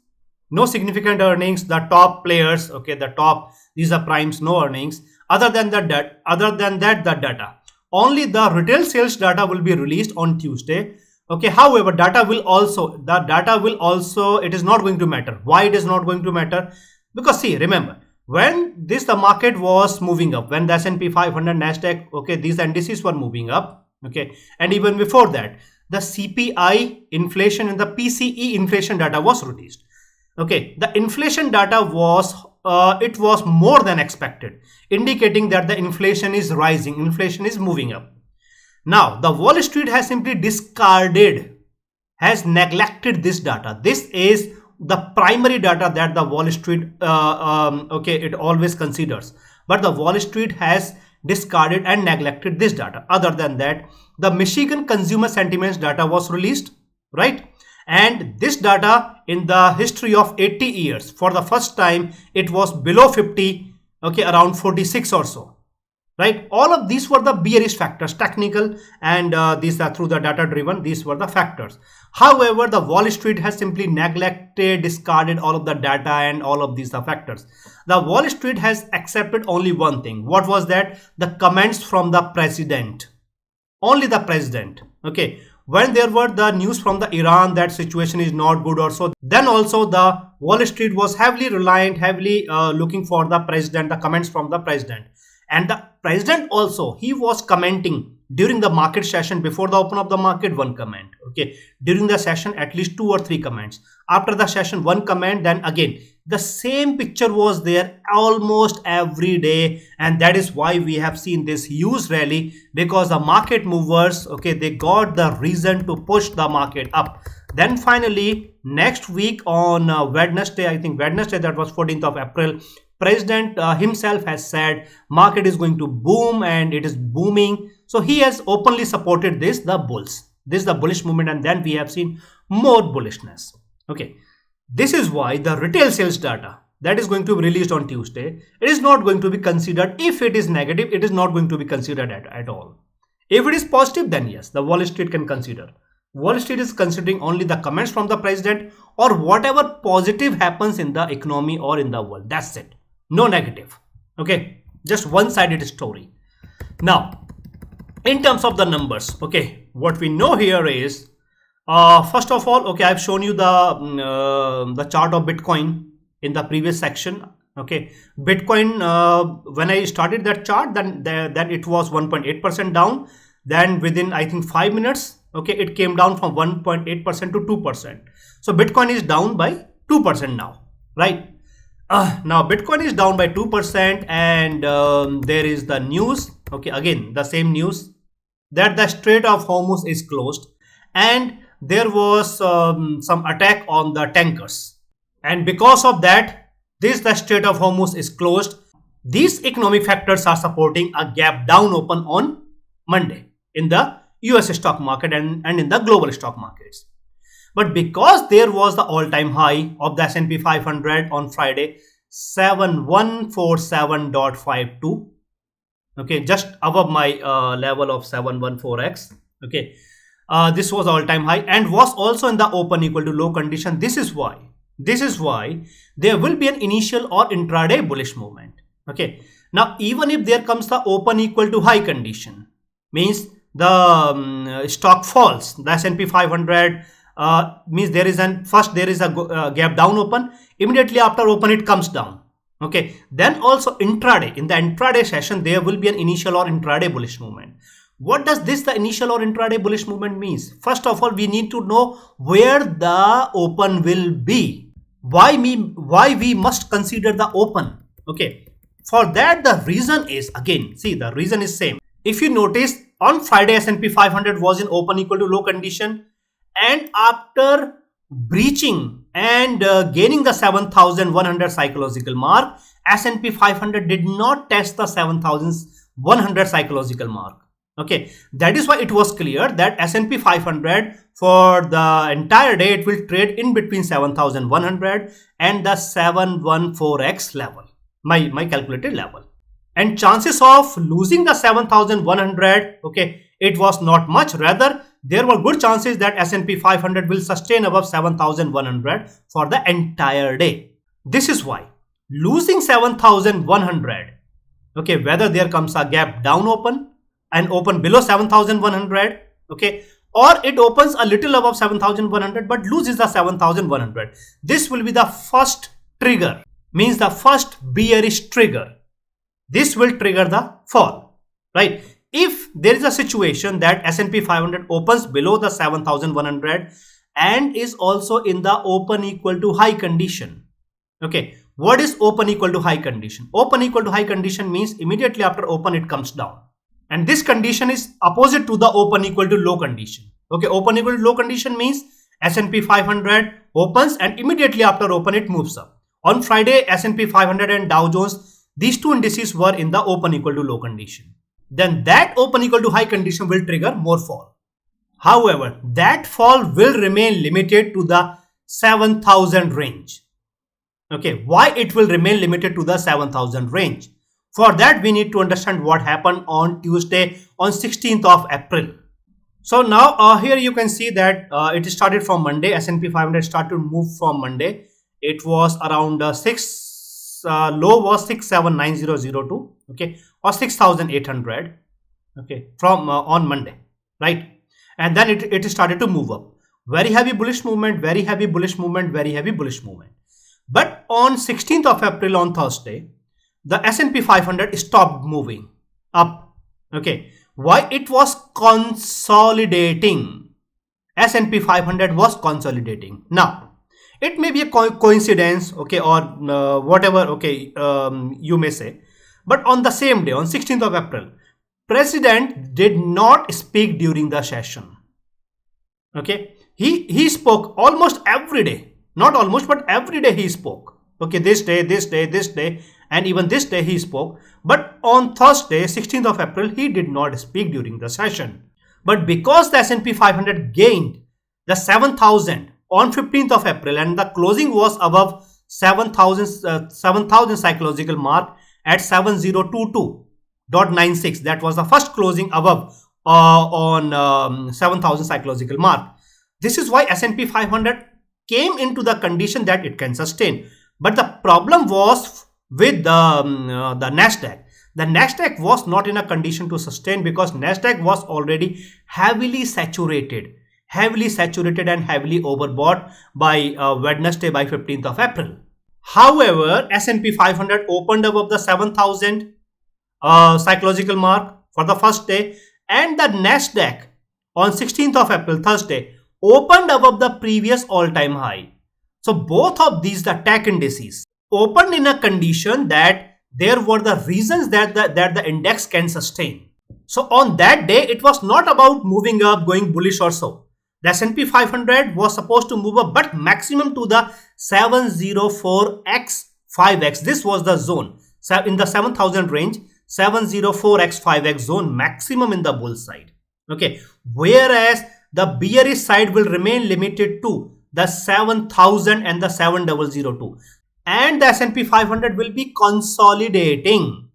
no significant earnings. The top players, okay, the top, these are primes, no earnings. Other than that, the data. Only the retail sales data will be released on Tuesday. Okay, however, it is not going to matter. Why it is not going to matter? Because see, remember, when the market was moving up, when the S&P 500, Nasdaq, okay, these indices were moving up, okay, and even before that, the CPI inflation and the PCE inflation data was released. Okay, the inflation data was it was more than expected, indicating that the inflation is rising, inflation is moving up. Now, the Wall Street has simply discarded, has neglected this data. This is the primary data that the Wall Street it always considers, but the Wall Street has discarded and neglected this data. Other than that, the Michigan consumer sentiments data was released, right? And this data, in the history of 80 years, for the first time it was below 50, okay, around 46 or so, right? All of these were the bearish factors, technical, and these are through the data driven, these were the factors. However, the Wall Street has simply neglected, discarded all of the data and all of these are factors. The Wall Street has accepted only one thing. What was that? The comments from the president. Only the president. Okay. When there were the news from the Iran that situation is not good or so, then also the Wall Street was heavily reliant, heavily looking for the president, the comments from the president. And the president also, he was commenting during the market session. Before the open of the market, one comment. Okay, during the session, at least 2 or 3 comments. After the session, one comment. Then again, the same picture was there almost every day, and that is why we have seen this huge rally, because the market movers, okay, they got the reason to push the market up. Then finally, next week on Wednesday, I think Wednesday, that was 14th of April, President himself has said market is going to boom, and it is booming. So he has openly supported this, the bulls. This is the bullish movement, and then we have seen more bullishness. Okay, this is why the retail sales data that is going to be released on Tuesday, it is not going to be considered. If it is negative, it is not going to be considered at all. If it is positive, then yes, the Wall Street can consider. Wall Street is considering only the comments from the president or whatever positive happens in the economy or in the world. That's it. No negative. Okay, just one-sided story. Now, in terms of the numbers, okay, what we know here is, first of all, okay, I've shown you the chart of Bitcoin in the previous section. Okay, Bitcoin, when I started that chart, then it was 1.8% down. Then within, I think, 5 minutes, okay, it came down from 1.8% to 2%. So Bitcoin is down by 2% now, right? Now Bitcoin is down by 2%, and there is the news, okay, again the same news, that the Strait of Hormuz is closed, and there was some attack on the tankers, and because of that This the Strait of Hormuz is closed. These economic factors are supporting a gap down open on Monday in the US stock market and in the global stock markets. But because there was the all-time high of the S&P 500 on Friday, 7147.52, okay, just above my level of 714x, okay, this was all-time high and was also in the open equal to low condition. This is why there will be an initial or intraday bullish movement. Okay, now even if there comes the open equal to high condition, means the stock falls, the S&P 500 means there is a gap down open, immediately after open it comes down. Okay, then also intraday, in the intraday session there will be an initial or intraday bullish movement. What does this the initial or intraday bullish movement means? First of all, we need to know where the open will be. Why we must consider the open? Okay, for that the reason is, again, see, the reason is same. If you notice, on Friday S&P 500 was in open equal to low condition, and after breaching and gaining the 7100 psychological mark, S&P 500 did not test the 7100 psychological mark. Okay, that is why it was clear that S&P 500 for the entire day it will trade in between 7100 and the 714x level, my calculated level. And chances of losing the 7100, okay, it was not much. Rather, there were good chances that S&P 500 will sustain above 7100 for the entire day. This is why losing 7100, okay, whether there comes a gap down open and open below 7100, okay, or it opens a little above 7100 but loses the 7100, this will be the first trigger, means the first bearish trigger. This will trigger the fall, right? If there is a situation that S&P 500 opens below the 7100 and is also in the open equal to high condition. Okay, what is open equal to high condition? Open equal to high condition means immediately after open it comes down. And this condition is opposite to the open equal to low condition. Okay, open equal to low condition means S&P 500 opens and immediately after open it moves up. On Friday, S&P 500 and Dow Jones, these two indices were in the open equal to low condition. Then that open equal to high condition will trigger more fall. However, that fall will remain limited to the 7000 range. Okay, why it will remain limited to the 7000 range? For that, we need to understand what happened on Tuesday on 16th of April. So now here you can see that it started from Monday. S&P 500 started to move from Monday. It was around low was 679002, okay, or 6800, okay, from on Monday, right? And then it started to move up. Very heavy bullish movement, very heavy bullish movement, very heavy bullish movement. But on 16th of April on Thursday, the S&P 500 stopped moving up. Okay, why? It was consolidating. S&P 500 was consolidating. Now, it may be a coincidence, okay, or whatever, okay, you may say. But on the same day, on 16th of April, President did not speak during the session. Okay, he spoke almost every day, not almost, but every day he spoke. Okay, this day, and even this day he spoke. But on Thursday, 16th of April, he did not speak during the session. But because the S&P 500 gained the 7000 on 15th of April and the closing was above 7000 psychological mark at 7022.96, that was the first closing above on 7000 psychological mark. This is why S&P 500 came into the condition that it can sustain. But the problem was with the Nasdaq. The Nasdaq was not in a condition to sustain because Nasdaq was already heavily saturated and heavily overbought by Wednesday, by 15th of April. However, S&P 500 opened above the 7000 psychological mark for the first day, and the Nasdaq on 16th of April, Thursday, opened above the previous all-time high. So both of these, the tech indices, opened in a condition that there were the reasons that the index can sustain. So on that day, it was not about moving up, going bullish or so. The S&P 500 was supposed to move up, but maximum to the 704x 5x. This was the zone. So in the 7,000 range, 704x 5x zone maximum in the bull side. Okay. Whereas the bearish side will remain limited to the 7,000 and the 7,002. And the S&P 500 will be consolidating.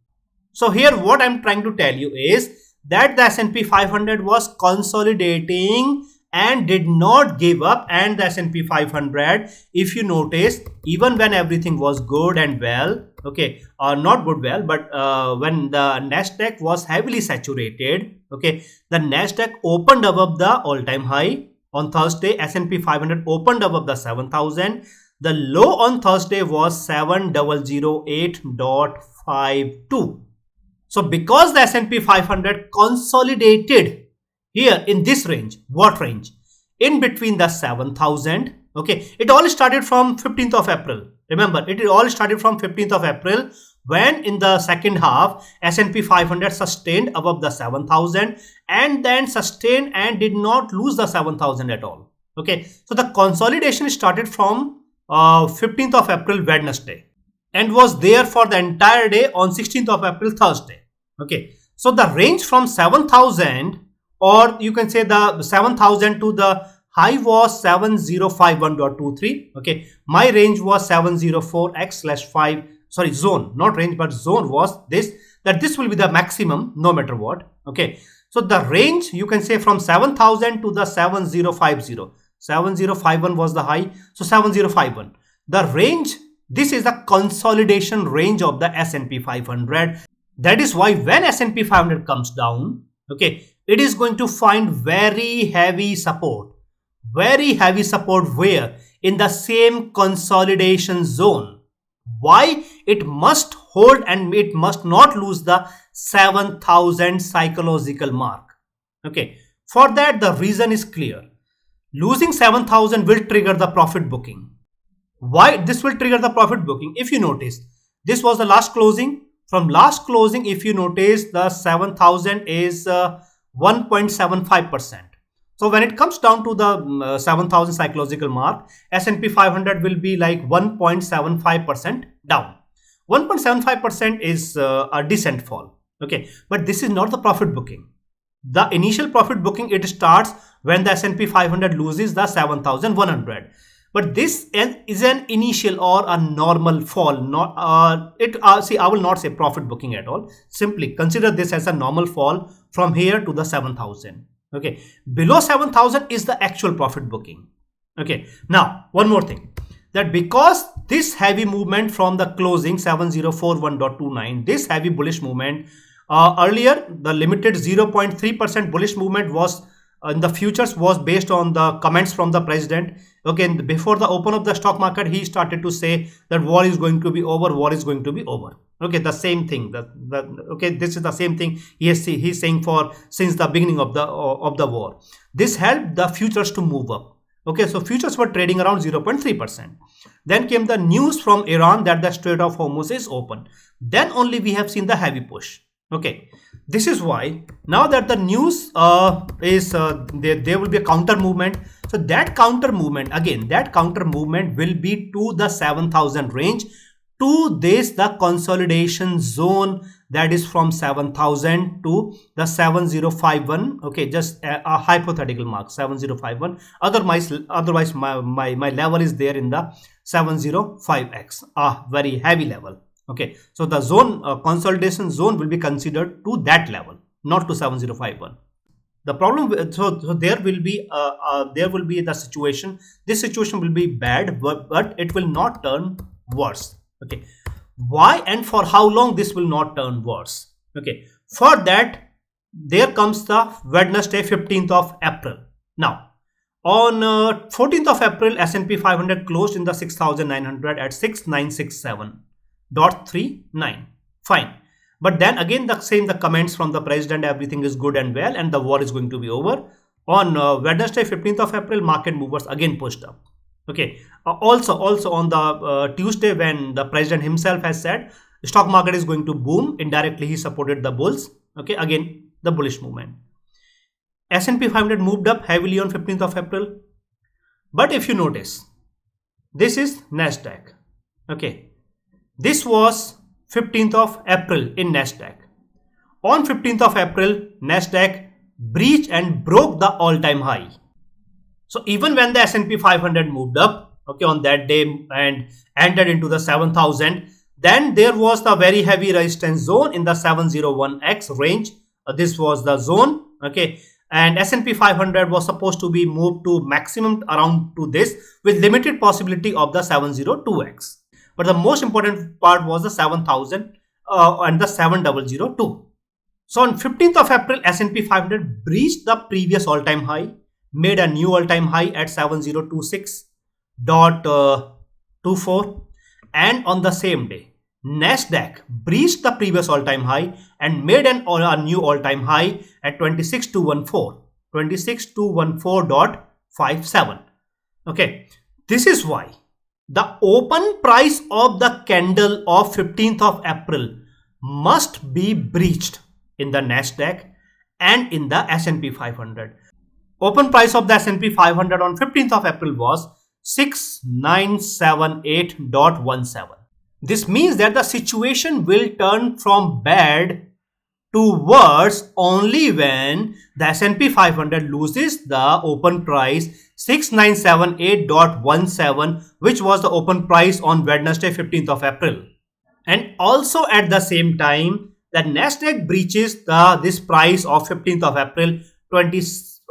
So here what I'm trying to tell you is that the S&P 500 was consolidating and did not give up, and the S&P 500, if you notice, even when everything was good and well, okay, or not good well, but when the Nasdaq was heavily saturated, okay, the Nasdaq opened above the all-time high on Thursday. S&P 500 opened above the 7,000. The low on Thursday was 7,008.52. So because the S&P 500 consolidated here in this range, what range? In between the 7,000, okay, it all started from 15th of April. Remember, it all started from 15th of April when in the second half, S&P 500 sustained above the 7,000 and then sustained and did not lose the 7,000 at all. Okay, so the consolidation started from 15th of April, Wednesday, and was there for the entire day on 16th of April, Thursday. Okay, so the range from 7,000, or you can say the 7,000 to the high was 7051.23. Okay, my range was 704x/5. Sorry, zone, not range, but zone was this, that this will be the maximum no matter what. Okay, so the range you can say from 7,000 to the 7050. 7051 was the high, so 7051. The range, this is the consolidation range of the S&P 500. That is why when S&P 500 comes down, okay, it is going to find very heavy support. Very heavy support where? In the same consolidation zone. Why? It must hold and it must not lose the 7,000 psychological mark. Okay, for that the reason is clear. Losing 7,000 will trigger the profit booking. Why this will trigger the profit booking? If you notice, this was the last closing. From last closing, if you notice, the 7,000 is 1.75%. So when it comes down to the 7,000 psychological mark, S&P 500 will be like 1.75% down. 1.75% is a decent fall. Okay, but this is not the profit booking. The initial profit booking, it starts when the S&P 500 loses the 7,100. But this is an initial or a normal fall. Not see, I will not say profit booking at all. Simply consider this as a normal fall from here to the 7,000. Okay, below 7,000 is the actual profit booking. Okay, now one more thing, that because this heavy movement from the closing 7041.29, this heavy bullish movement, earlier the limited 0.3% bullish movement was in the futures was based on the comments from the president. Okay, before the open of the stock market, he started to say that war is going to be over, war is going to be over. Okay, the same thing. Okay, this is the same thing he's saying for since the beginning of the war. This helped the futures to move up. Okay, so futures were trading around 0.3%. Then came the news from Iran that the Strait of Hormuz is open. Then only we have seen the heavy push. Okay, this is why now that the news is there will be a counter movement. So that counter movement, again, that counter movement will be to the 7,000 range, to this the consolidation zone, that is from 7,000 to the 7051. Okay, just a hypothetical mark, 7051. Otherwise my level is there in the 705x, a very heavy level. Okay, so the zone consolidation zone will be considered to that level, not to 7051. The problem, so there will be the situation. This situation will be bad, but it will not turn worse. Okay, why and for how long this will not turn worse? Okay, for that there comes the Wednesday, 15th of April. Now on 14th of April, S&P 500 closed in the 6,900 at 6967.39. Fine. But then again, the comments from the president, everything is good and well and the war is going to be over. On Wednesday, 15th of April, market movers again pushed up. Okay. Also on the Tuesday, when the president himself has said the stock market is going to boom, indirectly he supported the bulls. Okay. Again, the bullish movement. S&P 500 moved up heavily on 15th of April. But if you notice, this is Nasdaq. Okay. This was 15th of April in Nasdaq. On 15th of April, Nasdaq breached and broke the all-time high. So even when the S&P 500 moved up, okay, on that day and entered into the 7,000, then there was the very heavy resistance zone in the 701x range. This was the zone, okay, and S&P 500 was supposed to be moved to maximum around to this with limited possibility of the 702x. But the most important part was the 7,000 and the 7002. So on 15th of April, S&P 500 breached the previous all-time high, made a new all-time high at 7026.24, and on the same day, Nasdaq breached the previous all-time high and made a new all-time high at 26214.57. Okay, this is why the open price of the candle of 15th of April must be breached in the Nasdaq and in the S&P 500. Open price of the S&P 500 on 15th of April was 6978.17. This means that the situation will turn from bad to worse only when the S&P 500 loses the open price 6978.17, which was the open price on Wednesday 15th of April. And also at the same time, the Nasdaq breaches this price of 15th of April.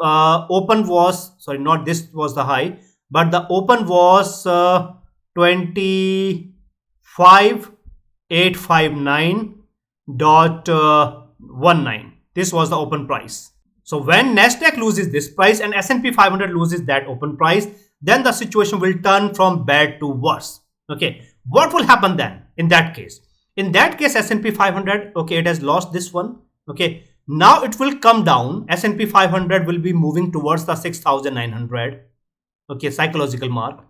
Open was, sorry, not this was the high, but the open was 25859.19. This was the open price. So when Nasdaq loses this price and S&P 500 loses that open price, then the situation will turn from bad to worse. Okay, what will happen then in that case? In that case, S&P 500, okay, it has lost this one. Okay, now it will come down. S&P 500 will be moving towards the 6,900, okay, psychological mark,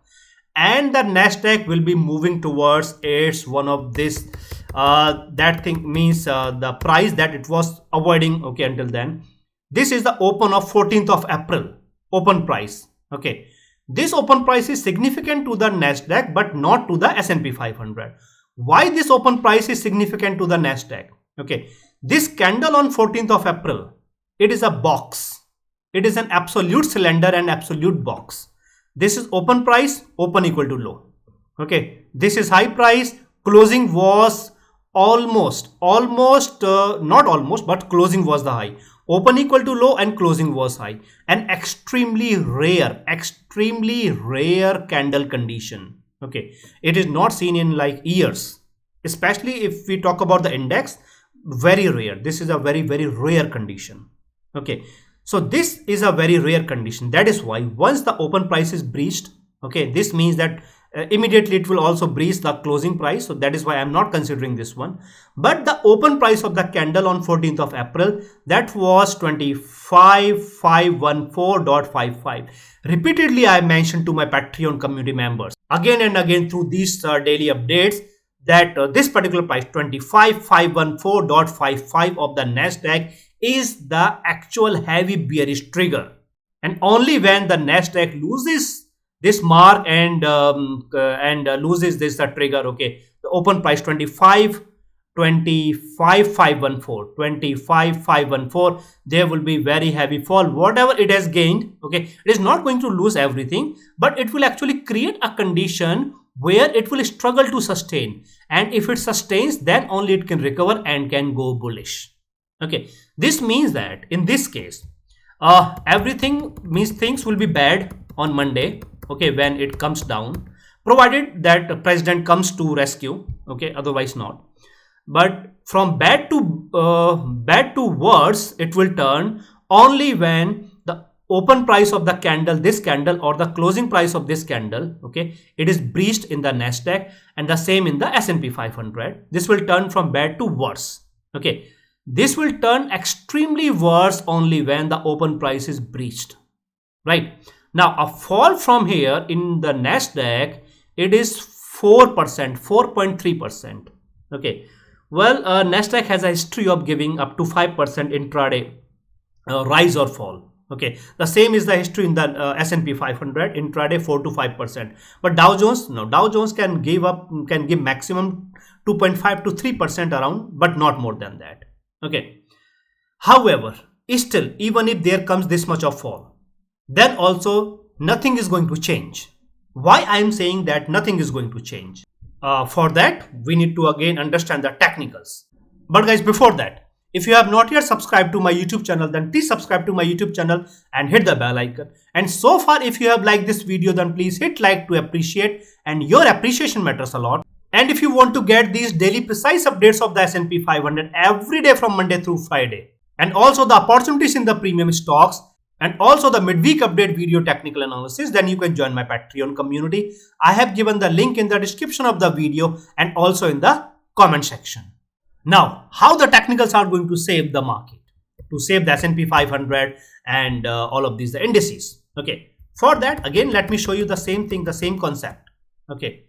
and the Nasdaq will be moving towards its one of this. That thing means the price that it was avoiding. Okay, until then, this is the open of 14th of April open price. Okay, this open price is significant to the Nasdaq but not to the S&P 500. Why this open price is significant to the Nasdaq? Okay, this candle on 14th of April, it is a box. It is an absolute cylinder and absolute box. This is open price, open equal to low. Okay, this is high price, closing was not almost, but closing was the high. Open equal to low and closing was high. An extremely rare candle condition. Okay, it is not seen in like years, especially if we talk about the index. Very rare. This is a very rare condition. Okay, so this is a very rare condition. That is why once the open price is breached, okay, this means that immediately it will also breach the closing price. So that is why I'm not considering this one. But the open price of the candle on 14th of April, that was 25514.55. Repeatedly I mentioned to my Patreon community members again and again through these daily updates that this particular price 25514.55 of the Nasdaq is the actual heavy bearish trigger, and only when the Nasdaq loses this mark and loses this trigger, okay, the open price 25514, there will be very heavy fall. Whatever it has gained, okay, it is not going to lose everything, but it will actually create a condition where it will struggle to sustain, and if it sustains, then only it can recover and can go bullish. Okay, this means that in this case everything means things will be bad on Monday, okay, when it comes down, provided that the president comes to rescue, okay, otherwise not. But from bad to worse, it will turn only when the open price of the candle, this candle, or the closing price of this candle, okay, it is breached in the Nasdaq, and the same in the S&P 500. This will turn from bad to worse. Okay, this will turn extremely worse only when the open price is breached, right? Now a fall from here in the Nasdaq, it is 4%, 4.3%. Okay, well, Nasdaq has a history of giving up to 5% intraday rise or fall. Okay, the same is the history in the S&P 500 intraday 4 to 5%. But Dow Jones, no, Dow Jones can give maximum 2.5 to 3% around, but not more than that. Okay. However, still, even if there comes this much of fall, then also nothing is going to change. Why I am saying that nothing is going to change? For that, we need to again understand the technicals. But guys, before that, if you have not yet subscribed to my YouTube channel, then please subscribe to my YouTube channel and hit the bell icon. And so far, if you have liked this video, then please hit like to appreciate, and your appreciation matters a lot. And if you want to get these daily precise updates of the S&P 500 every day from Monday through Friday, and also the opportunities in the premium stocks, and also the midweek update video technical analysis, then you can join my Patreon community. I have given the link in the description of the video and also in the comment section. Now, how the technicals are going to save the market, to save the S&P 500 and all of these the indices. Okay, for that, again, let me show you the same thing, the same concept. Okay,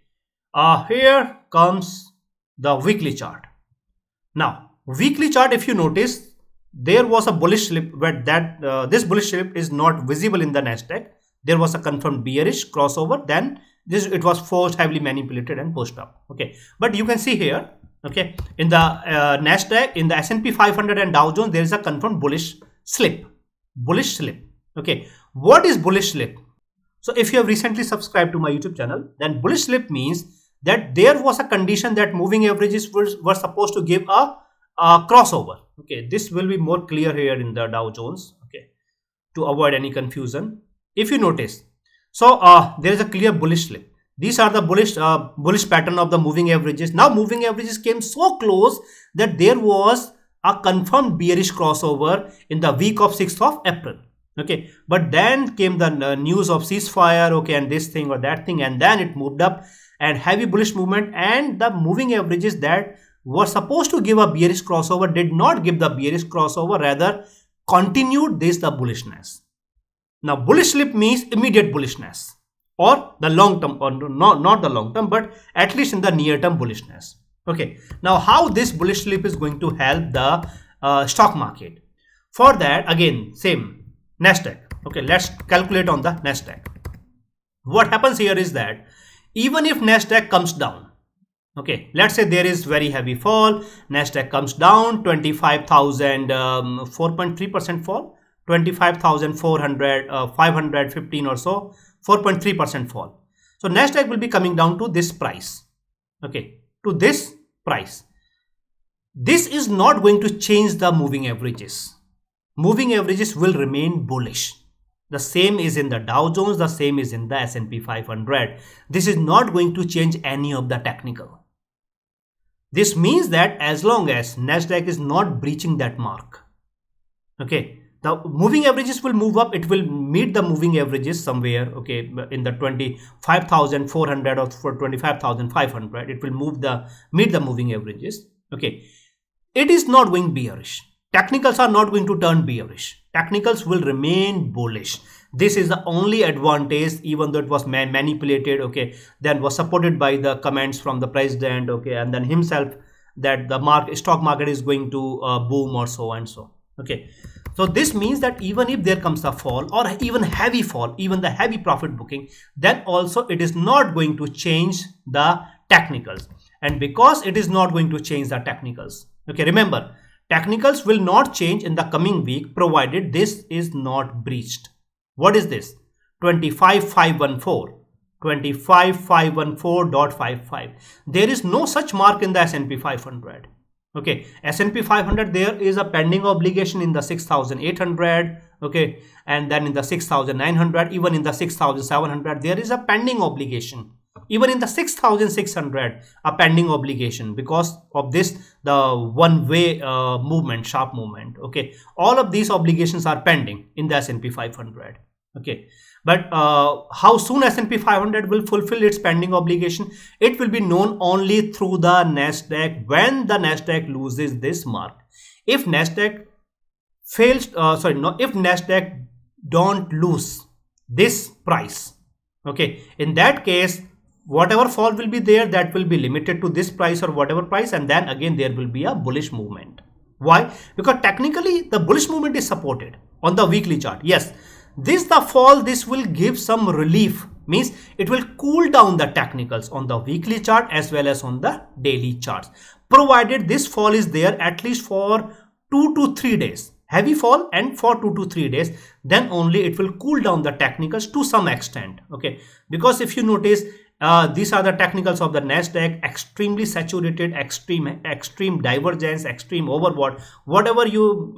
here comes the weekly chart. Now, weekly chart, if you notice, there was a bullish slip, but that this bullish slip is not visible in the Nasdaq. There was a confirmed bearish crossover, then it was forced, heavily manipulated and pushed up. Okay, but you can see here, okay, in the Nasdaq, in the S&P 500 and Dow Jones, there is a confirmed bullish slip. Okay, what is bullish slip? So if you have recently subscribed to my YouTube channel, then bullish slip means that there was a condition that moving averages were supposed to give a crossover. Okay, this will be more clear here in the Dow Jones, okay, to avoid any confusion. If you notice, so there is a clear bullish slip. These are the bullish pattern of the moving averages. Now moving averages came so close that there was a confirmed bearish crossover in the week of 6th of April. Okay, but then came the news of ceasefire, okay, and this thing or that thing, and then it moved up and heavy bullish movement, and the moving averages that were supposed to give a bearish crossover did not give the bearish crossover, rather continued the bullishness. Now bullish slip means immediate bullishness, or the long term, or not the long term, but at least in the near term bullishness. Okay, now how this bullish slip is going to help the stock market? For that, again, same Nasdaq. Okay, let's calculate on the Nasdaq. What happens here is that even if Nasdaq comes down, okay, let's say there is very heavy fall, Nasdaq comes down 25,000, 4.3% fall, 25,400, 515 or so, 4.3% fall. So Nasdaq will be coming down to this price, okay, to this price. This is not going to change the moving averages. Moving averages will remain bullish. The same is in the Dow Jones, the same is in the S&P 500. This is not going to change any of the technical. This means that as long as Nasdaq is not breaching that mark, okay, the moving averages will move up. It will meet the moving averages somewhere, okay, in the 25,400 or for 25,500. It will meet the moving averages. Okay, it is not going bearish. Technicals are not going to turn bearish. Technicals will remain bullish. This is the only advantage, even though it was manipulated, okay, then was supported by the comments from the president, okay, and then himself, that the stock market is going to boom or so and so. Okay, so this means that even if there comes a fall or even heavy fall, even the heavy profit booking, then also it is not going to change the technicals. And because it is not going to change the technicals, okay, remember, technicals will not change in the coming week provided this is not breached. What is this? 25,514. 25,514.55. There is no such mark in the S&P 500. Okay, S&P 500, there is a pending obligation in the 6,800, okay, and then in the 6,900, even in the 6,700, there is a pending obligation. Even in the 6,600, a pending obligation, because of this, the one-way movement, sharp movement. Okay, all of these obligations are pending in the S&P 500. Okay, but how soon S&P 500 will fulfill its pending obligation? It will be known only through the Nasdaq when the Nasdaq loses this mark. If Nasdaq fails, if Nasdaq don't lose this price, okay, in that case, whatever fall will be there, that will be limited to this price or whatever price, and then again there will be a bullish movement. Why? Because technically the bullish movement is supported on the weekly chart. Yes, the fall, this will give some relief, means it will cool down the technicals on the weekly chart as well as on the daily charts, provided this fall is there at least for 2 to 3 days, heavy fall, and for 2 to 3 days, then only it will cool down the technicals to some extent. Okay, because if you notice, these are the technicals of the Nasdaq, extremely saturated, extreme divergence, extreme overbought, whatever you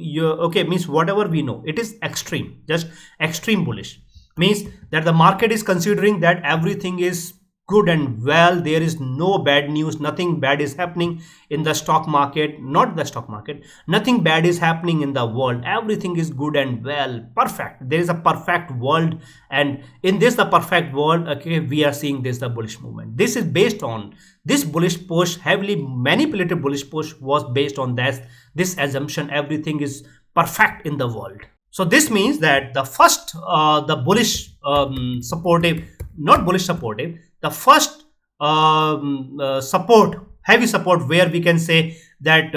okay, means whatever we know, it is extreme, just extreme bullish, means that the market is considering that everything is good and well, there is no bad news, nothing bad is happening in the stock market, not the stock market, nothing bad is happening in the world, everything is good and well, perfect, there is a perfect world, and in this the perfect world, okay, we are seeing this the bullish movement. This is based on this bullish push, heavily manipulated bullish push was based on this assumption, everything is perfect in the world. So this means that the first the bullish supportive, not bullish supportive, the first support, heavy support, where we can say that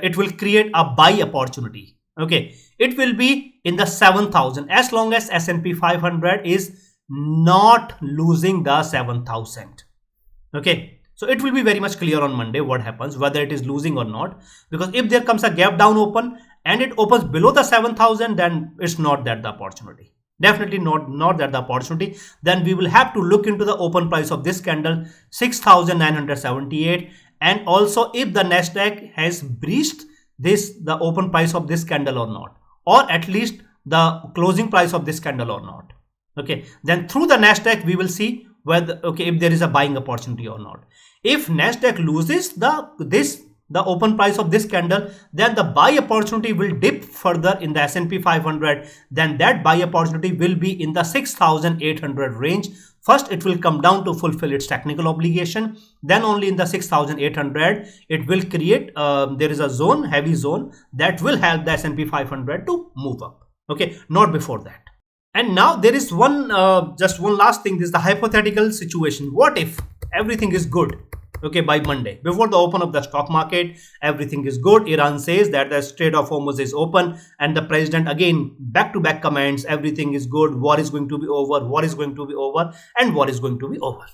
it will create a buy opportunity. Okay, it will be in the 7,000, as long as S&P 500 is not losing the 7,000. Okay, so it will be very much clear on Monday what happens, whether it is losing or not, because if there comes a gap down open and it opens below the 7,000, then it's not that the opportunity. Definitely not that the opportunity. Then we will have to look into the open price of this candle, 6,978, and also if the Nasdaq has breached the open price of this candle or not, or at least the closing price of this candle or not. Okay, then through the Nasdaq we will see whether, okay, if there is a buying opportunity or not. If Nasdaq loses the open price of this candle, then the buy opportunity will dip further in the S&P 500, then that buy opportunity will be in the 6,800 range. First it will come down to fulfill its technical obligation, then only in the 6,800 it will create there is a zone, heavy zone, that will help the S&P 500 to move up. Okay, not before that. And now there is just one last thing. This is the hypothetical situation. What if everything is good? Okay, by Monday, before the open of the stock market, everything is good. Iran says that the Strait of Hormuz is open, and the president again back-to-back comments, everything is good, war is going to be over, war is going to be over, and war is going to be over.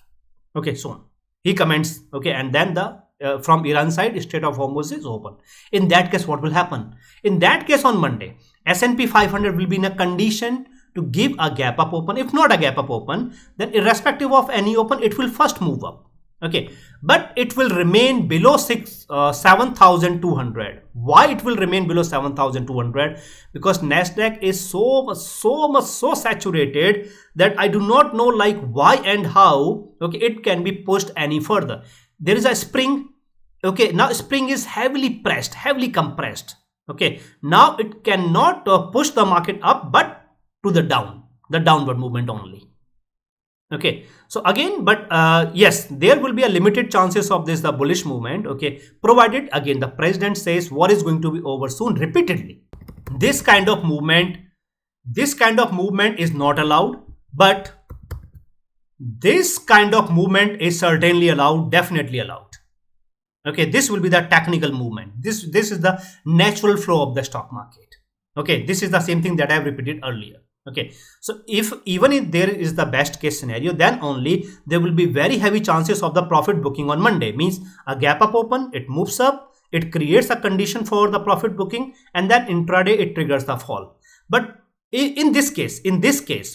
Okay, so on. He comments, okay, and then the from Iran side, Strait of Hormuz is open. In that case, what will happen? In that case, on Monday, S&P 500 will be in a condition to give a gap up open. If not a gap up open, then irrespective of any open, it will first move up. Okay, but it will remain below 7,200. Why it will remain below 7,200? Because Nasdaq is so saturated that I do not know like why and how, okay, it can be pushed any further. There is a spring. Okay, now spring is heavily pressed, heavily compressed. Okay, now it cannot push the market up, but to the downward movement only. Okay, so again, but yes, there will be a limited chances of the bullish movement. Okay, provided again the president says war is going to be over soon repeatedly. This kind of movement is not allowed, but this kind of movement is certainly allowed, definitely allowed. Okay, this will be the technical movement. This is the natural flow of the stock market. Okay, this is the same thing that I have repeated earlier. Okay, so even if there is the best case scenario, then only there will be very heavy chances of the profit booking on Monday. Means a gap up open, it moves up, it creates a condition for the profit booking, and then intraday it triggers the fall. But in this case,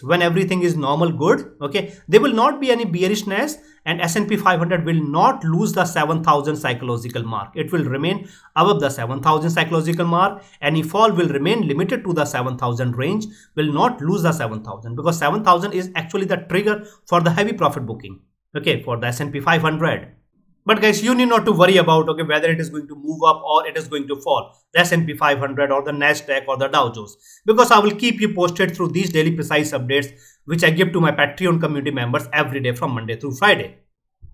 when everything is normal, good, okay, there will not be any bearishness, and S&P 500 will not lose the 7,000 psychological mark. It will remain above the 7,000 psychological mark. Any fall will remain limited to the 7,000 range, will not lose the 7,000, because 7,000 is actually the trigger for the heavy profit booking, okay, for the S&P 500. But guys, you need not to worry about, okay, whether it is going to move up or it is going to fall, the S&P 500 or the Nasdaq or the Dow Jones, because I will keep you posted through these daily precise updates which I give to my Patreon community members every day from Monday through Friday.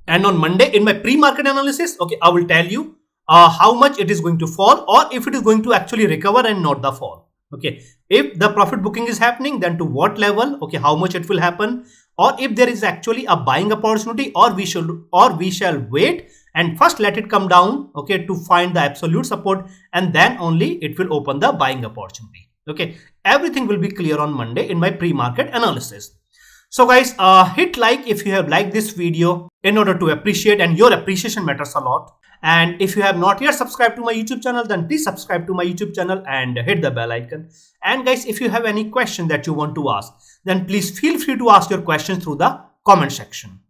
And on Monday in my pre-market analysis, okay, I will tell you how much it is going to fall, or if it is going to actually recover and not the fall. Okay, if the profit booking is happening, then to what level? Okay, how much it will happen, or if there is actually a buying opportunity, or we shall wait and first let it come down, okay, to find the absolute support, and then only it will open the buying opportunity. Okay, everything will be clear on Monday in my pre-market analysis. So guys, hit like if you have liked this video in order to appreciate, and your appreciation matters a lot. And if you have not yet subscribed to my YouTube channel, then please subscribe to my YouTube channel and hit the bell icon. And guys, if you have any question that you want to ask, then please feel free to ask your questions through the comment section.